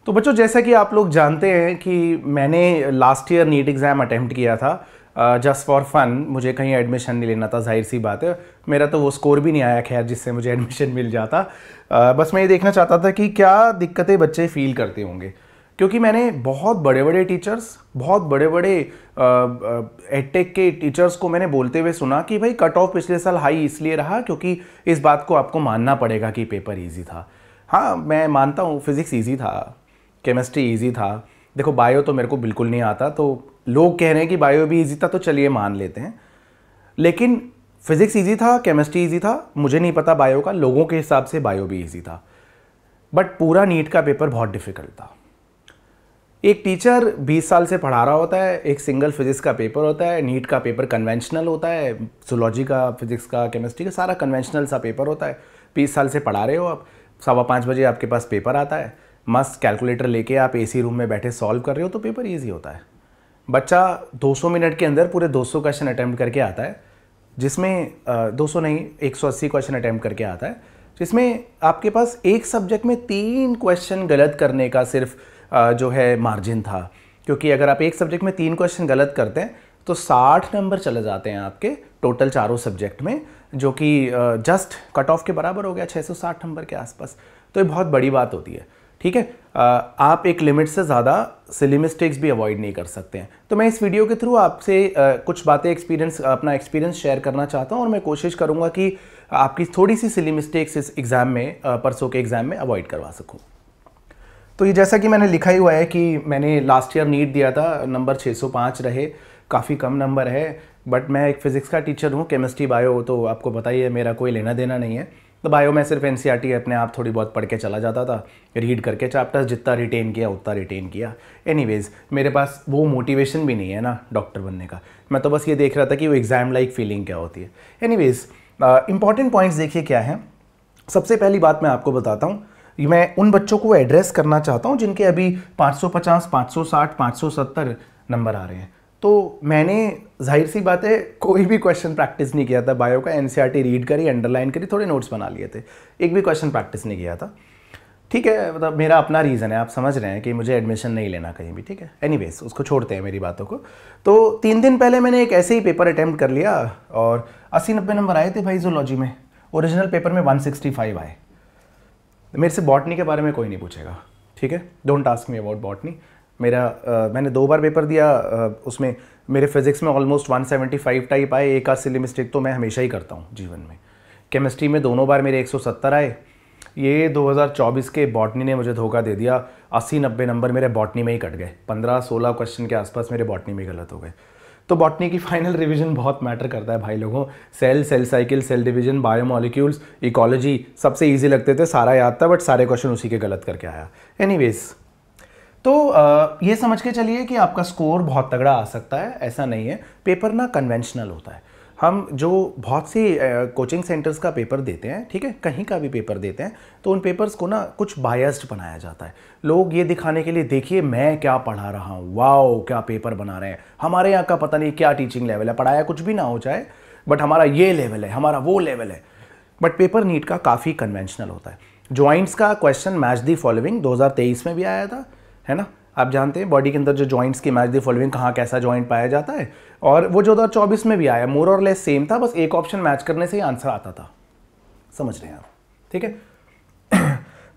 तो बच्चों, जैसा कि आप लोग जानते हैं कि मैंने last year NEET exam attempt किया था जस्ट फॉर फन। मुझे कहीं एडमिशन नहीं लेना था, जाहिर सी बात है। मेरा तो वो स्कोर भी नहीं आया खैर जिससे मुझे एडमिशन मिल जाता। बस मैं ये देखना चाहता था कि क्या दिक्कतें बच्चे फील करते होंगे, क्योंकि मैंने बहुत बड़े बड़े टीचर्स, बहुत बड़े बड़े एडटेक के टीचर्स को मैंने बोलते हुए सुना कि भाई कट ऑफ पिछले साल हाई इसलिए रहा क्योंकि इस बात को आपको मानना पड़ेगा कि पेपर ईजी था। हाँ, मैं मानता हूँ फिज़िक्स ईजी था, केमिस्ट्री ईजी था। देखो, बायो तो मेरे को बिल्कुल नहीं आता, तो लोग कह रहे हैं कि बायो भी ईजी था तो चलिए मान लेते हैं। लेकिन फिज़िक्स ईजी था, केमिस्ट्री ईजी था, मुझे नहीं पता बायो का, लोगों के हिसाब से बायो भी ईजी था। बट पूरा नीट का पेपर बहुत डिफ़िकल्ट था। एक टीचर 20 साल से पढ़ा रहा होता है, एक सिंगल फिजिक्स का पेपर होता है, नीट का पेपर कन्वेंशनल होता है, जूलॉजी का, फिजिक्स का, केमिस्ट्री का सारा कन्वेंशनल सा पेपर होता है। 20 साल से पढ़ा रहे हो आप, 5:15 बजे आपके पास पेपर आता है, मस्त कैलकुलेटर लेके आप एसी रूम में बैठे सॉल्व कर रहे हो तो पेपर ईजी होता है। बच्चा 200 मिनट के अंदर पूरे 200 क्वेश्चन अटैम्प्ट करके आता है, जिसमें 200 नहीं 180 क्वेश्चन अटैम्प्ट करके आता है, जिसमें आपके पास एक सब्जेक्ट में 3 क्वेश्चन गलत करने का सिर्फ जो है मार्जिन था। क्योंकि अगर आप एक सब्जेक्ट में 3 क्वेश्चन गलत करते हैं तो 60 नंबर चले जाते हैं आपके टोटल चारों सब्जेक्ट में, जो कि जस्ट कट ऑफ के बराबर हो गया, 660 नंबर के आसपास। तो ये बहुत बड़ी बात होती है, ठीक है। आप एक लिमिट से ज़्यादा सिली मिस्टेक्स भी अवॉइड नहीं कर सकते हैं। तो मैं इस वीडियो के थ्रू आपसे कुछ बातें अपना एक्सपीरियंस शेयर करना चाहता हूँ, और मैं कोशिश करूँगा कि आपकी थोड़ी सी सिली मिस्टेक्स इस एग्ज़ाम में, परसों के एग्ज़ाम में अवॉइड करवा सकूँ। तो ये जैसा कि मैंने लिखा ही हुआ है कि मैंने लास्ट ईयर नीट दिया था, नंबर 605 रहे, काफ़ी कम नंबर है। बट मैं एक फ़िज़िक्स का टीचर हूँ, केमिस्ट्री बायो तो आपको पता ही है मेरा कोई लेना देना नहीं है। तो बायो में सिर्फ एनसीईआरटी अपने आप थोड़ी बहुत पढ़ के चला जाता था, रीड करके चैप्टर्स, जितना रिटेन किया उतना रिटेन किया। एनीवेज़, मेरे पास वो मोटिवेशन भी नहीं है ना डॉक्टर बनने का। मैं तो बस ये देख रहा था कि वो एग्ज़ाम लाइक फीलिंग क्या होती है। एनीवेज़, इंपॉर्टेंट पॉइंट्स देखिए क्या है। सबसे पहली बात मैं आपको बताता हूँ, मैं उन बच्चों को एड्रेस करना चाहता हूँ जिनके अभी 550, 560, 570 नंबर आ रहे हैं। तो मैंने जाहिर सी बात है कोई भी क्वेश्चन प्रैक्टिस नहीं किया था बायो का, एनसीईआरटी रीड करी, अंडरलाइन करी, थोड़े नोट्स बना लिए थे, एक भी क्वेश्चन प्रैक्टिस नहीं किया था। ठीक है, मतलब मेरा अपना रीज़न है, आप समझ रहे हैं कि मुझे एडमिशन नहीं लेना कहीं भी, ठीक है। एनीवेज, उसको छोड़ते हैं मेरी बातों को। तो 3 दिन पहले मैंने एक ऐसे ही पेपर अटैम्प्ट कर लिया और 80-90 नंबर आए थे भाई जूलॉजी में। ओरिजिनल पेपर में 165 आए। मेरे से बॉटनी के बारे में कोई नहीं पूछेगा, ठीक है। Don't ask me about botany. मैंने 2 बार पेपर दिया, उसमें मेरे फिजिक्स में ऑलमोस्ट 175 टाइप आए, एक आध सिली मिस्टेक तो मैं हमेशा ही करता हूँ जीवन में। केमिस्ट्री में दोनों बार मेरे 170 आए। ये 2024 के बॉटनी ने मुझे धोखा दे दिया, 80-90 नंबर मेरे बॉटनी में ही कट गए। 15-16 क्वेश्चन के आसपास मेरे बॉटनी में गलत हो गए। तो बॉटनी की फाइनल रिवीजन बहुत मैटर करता है भाई लोगों। Cell cycle, cell division, biomolecules, ecology सबसे इजी लगते थे, सारा याद था, बट सारे क्वेश्चन उसी के गलत करके आया। एनीवेज, तो ये समझ के चलिए कि आपका स्कोर बहुत तगड़ा आ सकता है, ऐसा नहीं है। पेपर ना कन्वेंशनल होता है। हम जो बहुत सी कोचिंग सेंटर्स का पेपर देते हैं, ठीक है, कहीं का भी पेपर देते हैं, तो उन पेपर्स को ना कुछ बायस्ड बनाया जाता है। लोग ये दिखाने के लिए, देखिए मैं क्या पढ़ा रहा हूँ, वाओ क्या पेपर बना रहे हैं, हमारे यहाँ का पता नहीं क्या टीचिंग लेवल है, पढ़ाया कुछ भी ना हो चाहे, बट हमारा ये लेवल है, हमारा वो लेवल है। बट पेपर नीट का काफ़ी कन्वेंशनल होता है। ज्वाइंट्स का क्वेश्चन मैच दी फॉलोइंग 2023 में भी आया था, है ना। आप जानते हैं बॉडी के अंदर जो जॉइंट्स की मैच दी फॉलोइंग, कहाँ कैसा जॉइंट पाया जाता है, और वो 2024 में भी आया, मोर और लेस सेम था, बस एक ऑप्शन मैच करने से ही आंसर आता था। समझ रहे हैं आप, ठीक है।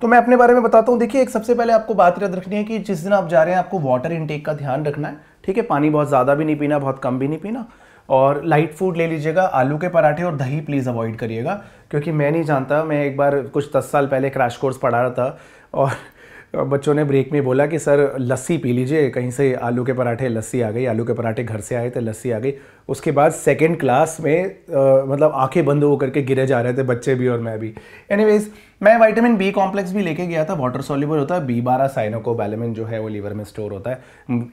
तो मैं अपने बारे में बताता हूँ। देखिए, एक सबसे पहले आपको बात याद रखनी है कि जिस दिन आप जा रहे हैं आपको वाटर इनटेक का ध्यान रखना है, ठीक है। पानी बहुत ज़्यादा भी नहीं पीना, बहुत कम भी नहीं पीना, और लाइट फूड ले लीजिएगा। आलू के पराठे और दही प्लीज़ अवॉइड करिएगा, क्योंकि मैं नहीं जानता, मैं एक बार कुछ 10 साल पहले क्रैश कोर्स पढ़ा रहा था और बच्चों ने ब्रेक में बोला कि सर लस्सी पी लीजिए, कहीं से आलू के पराठे लस्सी आ गई, आलू के पराठे घर से आए थे, लस्सी आ गई। उसके बाद सेकंड क्लास में मतलब आंखें बंद होकर के गिरे जा रहे थे बच्चे भी और मैं भी। एनीवेज, मैं विटामिन बी कॉम्प्लेक्स भी लेके गया था, वाटर सॉल्युबल होता है। B12 साइनोकोबैलेमिन जो है वो लीवर में स्टोर होता है,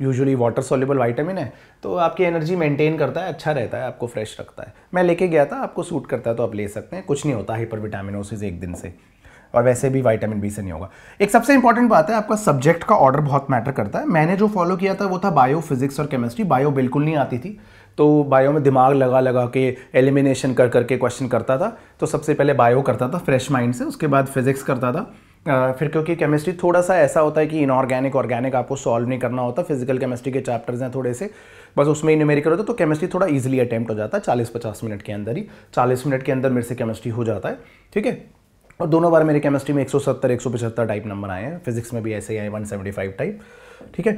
यूजुअली वाटर सॉल्युबल विटामिन है, तो आपकी एनर्जी मेंटेन करता है, अच्छा रहता है, आपको फ्रेश रखता है। मैं लेके गया था, आपको सूट करता है तो आप ले सकते हैं, कुछ नहीं होता हाइपरविटामिनोसिस एक दिन से, और वैसे भी विटामिन बी से नहीं होगा। एक सबसे इंपॉर्टेंट बात है, आपका सब्जेक्ट का ऑर्डर बहुत मैटर करता है। मैंने जो फॉलो किया था वो था बायो, फिजिक्स और केमिस्ट्री। बायो बिल्कुल नहीं आती थी, तो बायो में दिमाग लगा लगा के एलिमिनेशन कर करके क्वेश्चन करता था। तो सबसे पहले बायो करता था फ्रेश माइंड से, उसके बाद फिजिक्स करता था, फिर क्योंकि केमिस्ट्री थोड़ा सा ऐसा होता है कि इनऑर्गेनिक ऑर्गेनिक आपको सॉल्व नहीं करना होता, फिजिकल केमिस्ट्री के चैप्टर्स हैं थोड़े से, बस उसमें ही न्यूमेरिकल होता है, तो केमिस्ट्री थोड़ा इजीली अटेम्प्ट हो जाता है 40-50 मिनट के अंदर ही, 40 मिनट के अंदर मेरे से केमिस्ट्री हो जाता है, ठीक है। और दोनों बार मेरे केमिस्ट्री में 170-175 टाइप नंबर आए हैं, फिजिक्स में भी ऐसे ही आए 175 टाइप, ठीक है।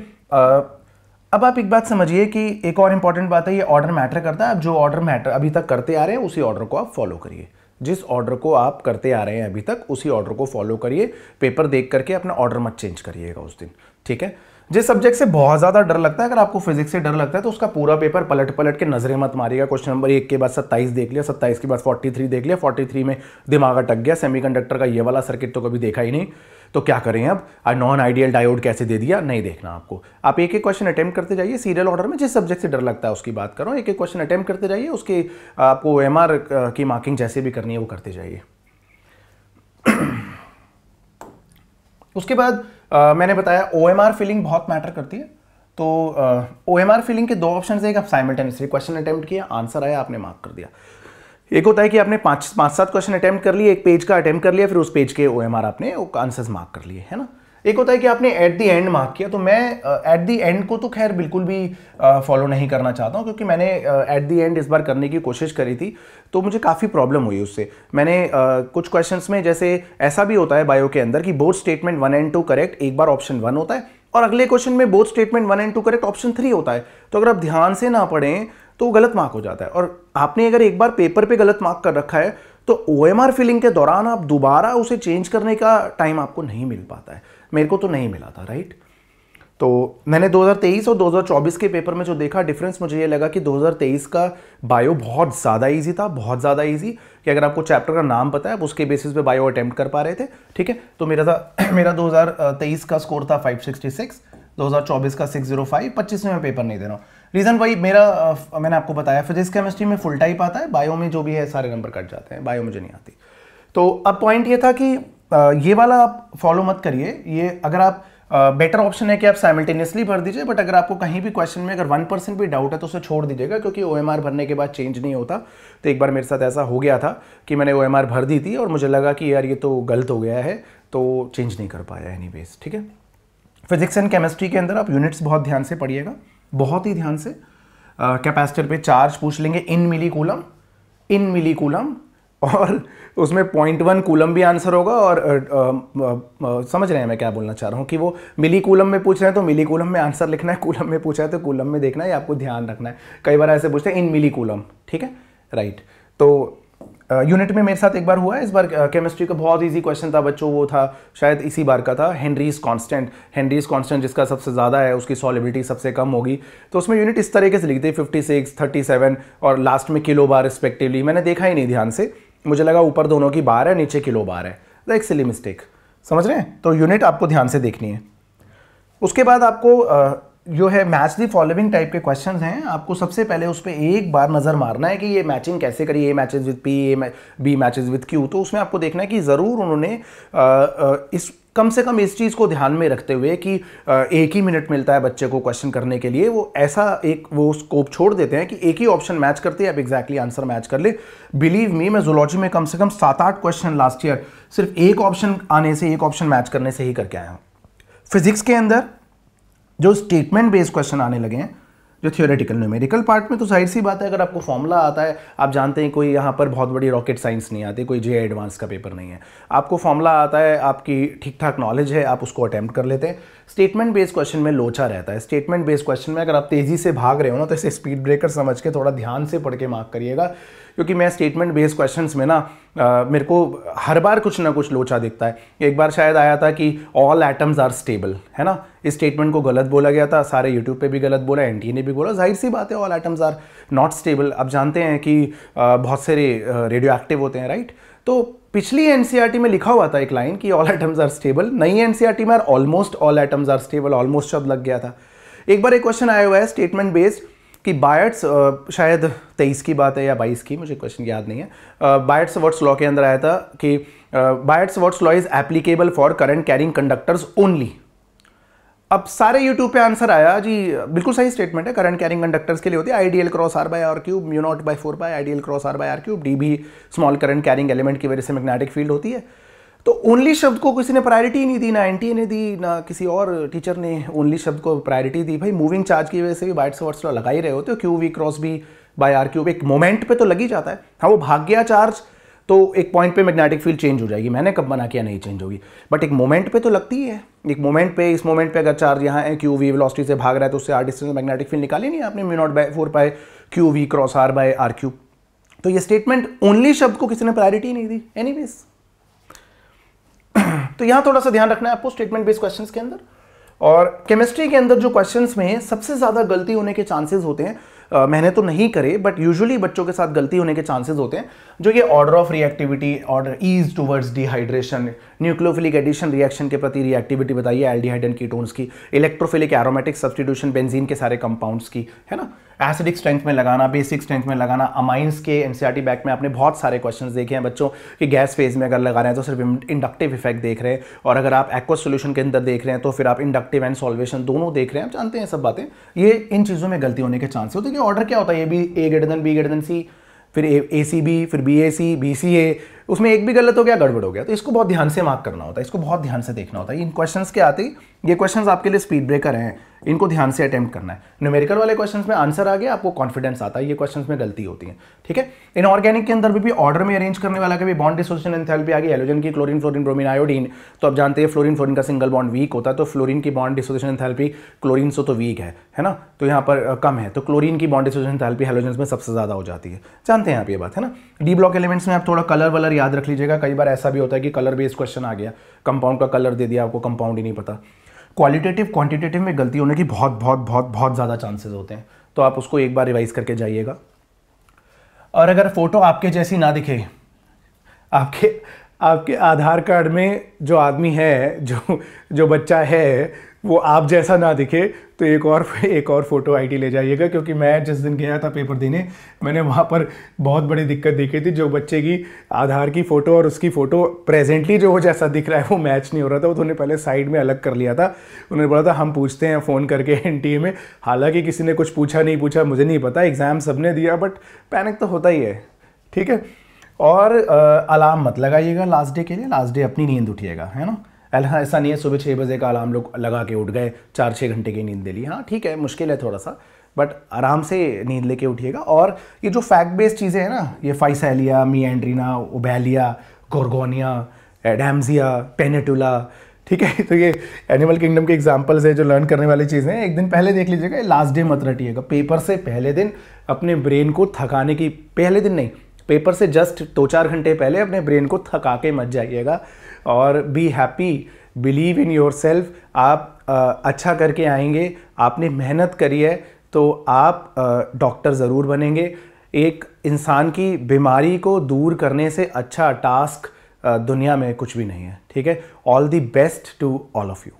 अब आप एक बात समझिए कि एक और इंपॉर्टेंट बात है, ये ऑर्डर मैटर करता है। आप जो ऑर्डर मैटर अभी तक करते आ रहे हैं उसी ऑर्डर को आप फॉलो करिए, जिस ऑर्डर को आप करते आ रहे हैं अभी तक उसी ऑर्डर को फॉलो करिए, पेपर देख करके अपना ऑर्डर मत चेंज करिएगा उस दिन, ठीक है। जिस सब्जेक्ट से बहुत ज़्यादा डर लगता है, अगर आपको फिजिक्स से डर लगता है तो उसका पूरा पेपर पलट पलट के नजरें मत मारिएगा। क्वेश्चन नंबर 1 के बाद 27 देख लिया, 27 के बाद 43 देख लिया, 43 में दिमाग अटक गया, सेमीकंडक्टर का ये वाला सर्किट तो कभी देखा ही नहीं, तो क्या करें अब, नॉन आइडियल डायोड कैसे दे दिया, नहीं देखना आपको। आप एक एक क्वेश्चन अटेम्प्ट करते जाइए सीरियल ऑर्डर में, जिस सब्जेक्ट से डर लगता है उसकी बात करो, एक एक क्वेश्चन अटेम्प्ट करते जाइए, उसके आपको एमआर की मार्किंग जैसे भी करनी है वो करते जाइए। उसके बाद मैंने बताया ओएमआर फिलिंग बहुत मैटर करती है, तो ओएमआर फिलिंग के 2 ऑप्शन है, एक आप साइमल्टेनियसली क्वेश्चन अटेम्प्ट किया, आंसर आया, आपने मार्क कर दिया। एक होता है कि आपने 5-7 क्वेश्चन अटेम्प्ट कर लिए, एक पेज का अटेम्प्ट कर लिया, फिर उस पेज के ओएमआर आपने आंसर्स मार्क कर लिए, है ना। एक होता है कि आपने एट द एंड मार्क किया, तो मैं एट द एंड को तो खैर बिल्कुल भी फॉलो नहीं करना चाहता हूँ, क्योंकि मैंने एट द एंड इस बार करने की कोशिश करी थी, तो मुझे काफ़ी प्रॉब्लम हुई उससे। मैंने कुछ क्वेश्चंस में जैसे ऐसा भी होता है बायो के अंदर कि बोथ स्टेटमेंट 1 और 2 करेक्ट, एक बार ऑप्शन 1 होता है और अगले क्वेश्चन में बोथ स्टेटमेंट 1 और 2 करेक्ट ऑप्शन 3 होता है, तो अगर आप ध्यान से ना पढ़ें तो गलत मार्क हो जाता है। और आपने अगर एक बार पेपर पे गलत मार्क कर रखा है तो ओएमआर फिलिंग के दौरान आप दोबारा उसे चेंज करने का टाइम आपको नहीं मिल पाता है, मेरे को तो नहीं मिला था, राइट। तो मैंने 2023 और 2024 के पेपर में जो देखा डिफरेंस, मुझे ये लगा कि 2023 का बायो बहुत ज़्यादा इजी था, बहुत ज़्यादा इजी, कि अगर आपको चैप्टर का नाम पता है आप उसके बेसिस पे बायो अटेम्प्ट कर पा रहे थे, ठीक है। तो मेरा 2023 का स्कोर था 566, 2024 का 605, 25 में मैं पेपर नहीं दे रहा हूँ। रीज़न भाई मैंने आपको बताया फिजिक्स केमिस्ट्री में फुल टाइप आता है, बायो में जो भी है सारे नंबर कट जाते हैं, बायो मुझे नहीं आती। तो अब पॉइंट ये था कि ये वाला आप फॉलो मत करिए, ये अगर आप बेटर ऑप्शन है कि आप साइमल्टेनियसली भर दीजिए, बट अगर आपको कहीं भी क्वेश्चन में अगर 1% भी डाउट है तो उसे छोड़ दीजिएगा, क्योंकि ओएमआर भरने के बाद चेंज नहीं होता। तो एक बार मेरे साथ ऐसा हो गया था कि मैंने ओएमआर भर दी थी और मुझे लगा कि यार ये तो गलत हो गया है, तो चेंज नहीं कर पाया एनीवेज, ठीक है। फिजिक्स एंड केमिस्ट्री के अंदर आप यूनिट्स बहुत ध्यान से पढ़िएगा, बहुत ही ध्यान से। कैपेसिटर पे चार्ज पूछ लेंगे इन मिली कूलम, और उसमें 0.1 कूलम भी आंसर होगा, और समझ रहे हैं मैं क्या बोलना चाह रहा हूँ, कि वो मिली कूलम में पूछ रहे हैं तो मिली कूलम में आंसर लिखना है, कूलम में पूछा है तो कूलम में देखना है, आपको ध्यान रखना है। कई बार ऐसे पूछते हैं इन मिली कूलम, ठीक है, राइट। तो यूनिट में मेरे साथ एक बार हुआ है, इस बार केमिस्ट्री का बहुत इजी क्वेश्चन था बच्चों, वो था शायद इसी बार का था, हेनरीज कांस्टेंट जिसका सबसे ज़्यादा है उसकी सॉलिबिलिटी सबसे कम होगी। तो उसमें यूनिट इस तरीके से लिखी थी 56, 37 और लास्ट में किलो बार रिस्पेक्टिवली। मैंने देखा ही नहीं ध्यान से, मुझे लगा ऊपर दोनों की बार है नीचे किलो बार है, तो एक सिली मिस्टेक, समझ रहे हैं। तो यूनिट आपको ध्यान से देखनी है। उसके बाद आपको जो है मैच दी फॉलोइंग टाइप के क्वेश्चंस हैं, आपको सबसे पहले उस पर एक बार नज़र मारना है कि ये मैचिंग कैसे करी, A matches with P, B matches with Q. तो उसमें आपको देखना है कि ज़रूर उन्होंने इस कम से कम इस चीज़ को ध्यान में रखते हुए कि एक ही मिनट मिलता है बच्चे को क्वेश्चन करने के लिए, वो ऐसा वो स्कोप छोड़ देते हैं कि एक ही ऑप्शन मैच करते हैं, आप एग्जैक्टली आंसर मैच कर ले। बिलीव मी, मैं जूलॉजी में कम से कम 7-8 क्वेश्चन लास्ट ईयर सिर्फ एक ऑप्शन आने से, एक ऑप्शन मैच करने से ही करके आया हूँ। फिजिक्स के अंदर जो स्टेटमेंट बेस्ड क्वेश्चन आने लगे हैं, जो थियोरेटिकल न्यूमेरिकल पार्ट में तो जाहिर सी बात है, अगर आपको फॉर्मूला आता है, आप जानते हैं कोई यहाँ पर बहुत बड़ी रॉकेट साइंस नहीं आती, कोई जे एडवांस का पेपर नहीं है, आपको फॉर्मूला आता है, आपकी ठीक ठाक नॉलेज है, आप उसको अटेम्प्ट कर लेते हैं। स्टेटमेंट बेस्ड क्वेश्चन में लोचा रहता है। स्टेटमेंट बेस्ड क्वेश्चन में अगर आप तेज़ी से भाग रहे हो ना, तो इसे स्पीड ब्रेकर समझ के थोड़ा ध्यान से पढ़ के मार्क करिएगा, क्योंकि मैं स्टेटमेंट बेस्ड क्वेश्चंस में ना मेरे को हर बार कुछ ना कुछ लोचा दिखता है। एक बार शायद आया था कि ऑल एटम्स आर स्टेबल, है ना, इस स्टेटमेंट को गलत बोला गया था, सारे यूट्यूब पे भी गलत बोला, एनटीए ने भी बोला, जाहिर सी बात है all atoms are not stable. अब जानते हैं कि बहुत सारे रेडियो एक्टिव होते हैं, राइट। तो पिछली एनसीईआरटी में लिखा हुआ था एक लाइन कि ऑल एटम्स आर स्टेबल, नई एनसीईआरटी में almost all atoms are stable, almost शब्द लग गया था। एक बार एक क्वेश्चन आया हुआ है स्टेटमेंट बेस्ड कि बायट्स, शायद 23 की बात है या 22 की, मुझे क्वेश्चन याद नहीं है, बायट्स-वॉट्स लॉ के अंदर आया था कि bites-watts law is applicable for current carrying conductors only. अब सारे यूट्यूब पे आंसर आया जी, बिल्कुल सही स्टेटमेंट है, करंट कैरिंग कंडक्टर्स के लिए होती है ideal cross r by r cube, mu naught by 4 by ideal cross r by r cube, d भी स्मॉल करंट कैरिंग एलिमेंट की वजह से मैग्नेटिक फील्ड होती है। तो ओनली शब्द को किसी ने प्रायोरिटी नहीं दी, ना एनटीए ने दी, ना किसी और टीचर ने ओनली शब्द को प्रायोरिटी दी। भाई मूविंग चार्ज की वजह से भी बाइट्स वर्ड्स तो लगा ही रहे होते हो, q v cross b by r cube, एक मोमेंट पे तो लग ही जाता है। हाँ वो भाग गया चार्ज तो एक पॉइंट पे मैग्नेटिक फील्ड चेंज हो जाएगी, मैंने कब मना किया नहीं चेंज होगी, बट एक मोमेंट पे तो लगती है। एक मोमेंट पे, इस मोमेंट पे अगर चार्ज यहाँ है, क्यू वी वेलोसिटी से भाग रहा है, तो उससे आर डिस्टेंस मैग्नेटिक फील्ड निकाली नहीं आपने, mu naught by 4 pi q v cross r by r cube. तो ये स्टेटमेंट ओनली शब्द को किसी ने प्रायोरिटी नहीं दी एनीवेज। तो यहां थोड़ा सा ध्यान रखना है आपको स्टेटमेंट बेस्ड क्वेश्चंस के अंदर। और केमिस्ट्री के अंदर जो क्वेश्चंस में सबसे ज्यादा गलती होने के चांसेस होते हैं, मैंने तो नहीं करे बट यूजुअली बच्चों के साथ गलती होने के चांसेस होते हैं, जो ये order of reactivity, order ease towards dehydration, nucleophilic addition reaction के प्रति रिएक्टिविटी बताइए एल्डिहाइड एंड कीटोन्स की, इलेक्ट्रोफिलिक एरोमेटिक सब्स्टिट्यूशन बेंजीन के सारे कंपाउंड्स की, है ना, एसिडिक स्ट्रेंथ में लगाना, बेसिक स्ट्रेंथ में लगाना। अमाइंस के एनसीईआरटी बैक में आपने बहुत सारे क्वेश्चंस देखे हैं बच्चों कि गैस फेज में अगर लगा रहे हैं तो सिर्फ इंडक्टिव इफेक्ट देख रहे हैं, और अगर आप एक्वस सॉल्यूशन के अंदर देख रहे हैं तो फिर आप इंडक्टिव एंड सॉल्वेशन दोनों देख रहे हैं। आप जानते हैं सब बातें, ये इन चीज़ों में गलती होने के चांस होते हैं कि ऑर्डर क्या होता है, ये भी A greater than B greater than C, फिर ए सी बी, फिर B A C, B C A, उसमें एक भी गलत हो गया गड़बड़ हो गया। तो इसको बहुत ध्यान से मार्क करना होता है, इसको बहुत ध्यान से देखना होता है। इन क्वेश्चंस के आते ही ये क्वेश्चंस आपके लिए स्पीड ब्रेकर हैं, इनको ध्यान से अटेम्प्ट करना है। न्यूमेरिकल वाले क्वेश्चंस में आंसर आ गया, आपको कॉन्फिडेंस आता है, ये क्वेश्चंस में गलती होती है, ठीक है। इनऑर्गेनिक के अंदर भी ऑर्डर में अरेंज करने वाला कभी बॉन्ड डिसोसिएशन एंथैल्पी आ गई, हेलोजन की क्लोरीन फ्लोरीन ब्रोमीन आयोडीन, तो आप जानते हैं फ्लोरीन फ्लोरीन का सिंगल बॉन्ड वीक होता है, तो फ्लोरीन की बॉन्ड डिसोसिएशन एंथैल्पी क्लोरीन से तो वीक है ना, तो यहाँ पर कम है, तो क्लोरीन की बॉन्ड डिसोसिएशन एंथैल्पी हेलोजन में सबसे ज्यादा हो जाती है। जानते हैं आप ये बात, है ना। डी ब्लॉक एलिमेंट्स में आप थोड़ा कलर वलर याद रख लीजिएगा, कई बार ऐसा भी होता है कि कलर बेस्ड क्वेश्चन आ गया, कंपाउंड का कलर दे दिया आपको, कंपाउंड ही नहीं पता। क्वालिटेटिव क्वांटिटेटिव में गलती होने की बहुत बहुत बहुत बहुत ज़्यादा चांसेस होते हैं, तो आप उसको एक बार रिवाइज करके जाइएगा। और अगर फोटो आपके जैसी ना दिखे, आपके आधार कार्ड में जो आदमी है, जो बच्चा है वो आप जैसा ना दिखे, तो एक और फोटो आईडी ले जाइएगा, क्योंकि मैं जिस दिन गया था पेपर देने, मैंने वहाँ पर बहुत बड़ी दिक्कत देखी थी। जो बच्चे की आधार की फ़ोटो और उसकी फ़ोटो प्रेजेंटली जो जैसा दिख रहा है वो मैच नहीं हो रहा था, वो तो उन्होंने पहले साइड में अलग कर लिया था। उन्होंने बोला था हम पूछते हैं फ़ोन करके एनटीए में, हालांकि किसी ने कुछ पूछा नहीं पूछा मुझे नहीं पता, एग्ज़ाम सबने दिया, बट पैनिक तो होता ही है, ठीक है। और अलार्म मत लगाइएगा लास्ट डे के लिए, लास्ट डे अपनी नींद उठिएगा, है ना। ऐसा नहीं है सुबह 6 बजे का अलार्म लोग लगा के उठ गए, 4-6 घंटे की नींद ले ली, हाँ ठीक है मुश्किल है थोड़ा सा, बट आराम से नींद लेके उठिएगा। और ये जो फैक्ट बेस्ड चीज़ें हैं ना, ये फाइसेलिया, मिएंड्रीना, ओबेलिया, गोर्गोनिया, एडैम्सिया, पेनेटुला, ठीक है, तो ये एनिमल किंगडम के एग्जांपल्स है जो लर्न करने वाली चीज़ें हैं। एक दिन पहले देख लीजिएगा, लास्ट डे मत रटिएगा, पेपर से पहले दिन अपने ब्रेन को थकाने की, पहले दिन नहीं, पेपर से जस्ट 2-4 घंटे पहले अपने ब्रेन को थका के मत जाइएगा। और be happy, believe in your self, आप अच्छा करके आएंगे, आपने मेहनत करी है तो आप डॉक्टर ज़रूर बनेंगे। एक इंसान की बीमारी को दूर करने से अच्छा टास्क दुनिया में कुछ भी नहीं है, ठीक है। All the best to all of you.